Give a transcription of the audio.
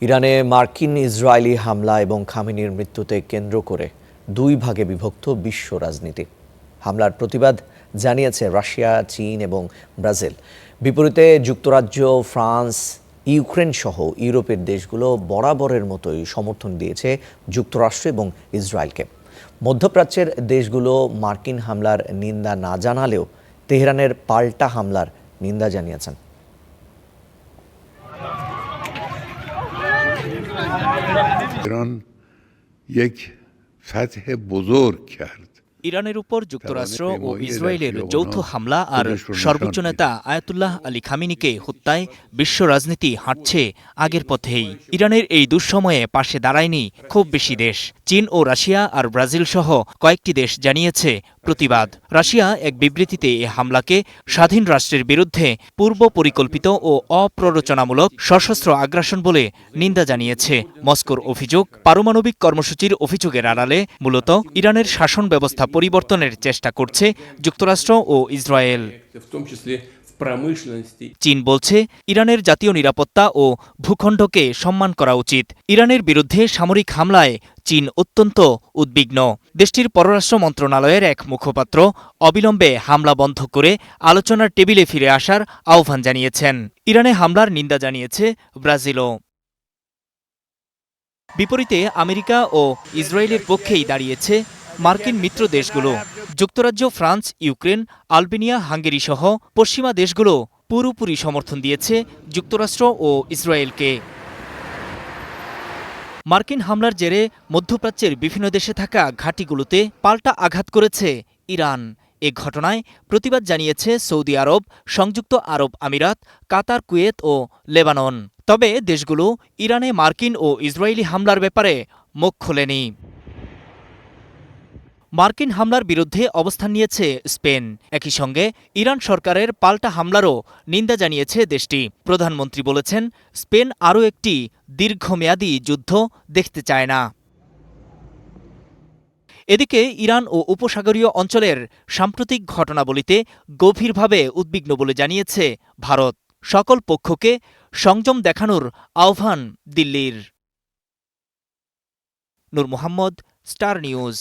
ইরানে মার্কিন ইসরায়েলি হামলা এবং খামেনির মৃত্যুতে কেন্দ্র করে দুই ভাগে বিভক্ত বিশ্ব রাজনীতি। হামলার প্রতিবাদ জানিয়েছে রাশিয়া, চীন এবং ব্রাজিল। বিপরীতে যুক্তরাজ্য, ফ্রান্স, ইউক্রেন সহ ইউরোপের দেশগুলো বরাবরের মতোই সমর্থন দিয়েছে যুক্তরাষ্ট্র এবং ইসরায়েলকে। মধ্যপ্রাচ্যের দেশগুলো মার্কিন হামলার নিন্দা না জানালেও তেহরানের পাল্টা হামলার নিন্দা জানিয়েছেন। ایران یک فتح بزرگ کرد। ইরানের উপর যুক্তরাষ্ট্র ও ইসরায়েলের যৌথ হামলা আর সর্বোচ্চ নেতা আয়াতুল্লাহ আলী খামেনিকে হত্যায় বিশ্ব রাজনীতি হাঁটছে আগের পথেই। ইরানের এই দুঃসময়ে পাশে দাঁড়ায়নি খুব বেশি দেশ। চীন ও রাশিয়া আর ব্রাজিল সহ কয়েকটি দেশ জানিয়েছে প্রতিবাদ। রাশিয়া এক বিবৃতিতে এ হামলাকে স্বাধীন রাষ্ট্রের বিরুদ্ধে পূর্ব পরিকল্পিত ও অপ্ররোচনামূলক সশস্ত্র আগ্রাসন বলে নিন্দা জানিয়েছে। মস্কোর অভিযোগ, পারমাণবিক কর্মসূচির অভিযোগের আড়ালে মূলত ইরানের শাসন ব্যবস্থা পরিবর্তনের চেষ্টা করছে যুক্তরাষ্ট্র ও ইসরায়েল। চীন বলছে, ইরানের জাতীয় নিরাপত্তা ও ভূখণ্ডকে সম্মান করা উচিত। ইরানের বিরুদ্ধে সামরিক হামলায় চীন অত্যন্ত উদ্বিগ্ন। দেশটির পররাষ্ট্র মন্ত্রণালয়ের এক মুখপাত্র অবিলম্বে হামলা বন্ধ করে আলোচনার টেবিলে ফিরে আসার আহ্বান জানিয়েছেন। ইরানে হামলার নিন্দা জানিয়েছে ব্রাজিলও। বিপরীতে আমেরিকা ও ইসরায়েলের পক্ষেই দাঁড়িয়েছে মার্কিন মিত্র দেশগুলো। যুক্তরাজ্য, ফ্রান্স, ইউক্রেন, আলবেনিয়া, হাঙ্গেরি সহ পশ্চিমা দেশগুলো পুরোপুরি সমর্থন দিয়েছে যুক্তরাষ্ট্র ও ইসরায়েলকে। মার্কিন হামলার জেরে মধ্যপ্রাচ্যের বিভিন্ন দেশে থাকা ঘাঁটিগুলোতে পাল্টা আঘাত করেছে ইরান। এ ঘটনায় প্রতিবাদ জানিয়েছে সৌদি আরব, সংযুক্ত আরব আমিরাত, কাতার, কুয়েত ও লেবানন। তবে দেশগুলো ইরানে মার্কিন ও ইসরায়েলি হামলার ব্যাপারে মুখ খোলেনি। মার্কিন হামলার বিরুদ্ধে অবস্থান নিয়েছে স্পেন। একই সঙ্গে ইরান সরকারের পাল্টা হামলারও নিন্দা জানিয়েছে দেশটি। প্রধানমন্ত্রী বলেছেন, স্পেন আরও একটি দীর্ঘমেয়াদী যুদ্ধ দেখতে চায় না। এদিকে ইরান ও উপসাগরীয় অঞ্চলের সাম্প্রতিক ঘটনাবলিতে গভীরভাবে উদ্বিগ্ন বলে জানিয়েছে ভারত। সকল পক্ষকে সংযম দেখানোর আহ্বান দিল্লির। নূর মোহাম্মদ, স্টার নিউজ।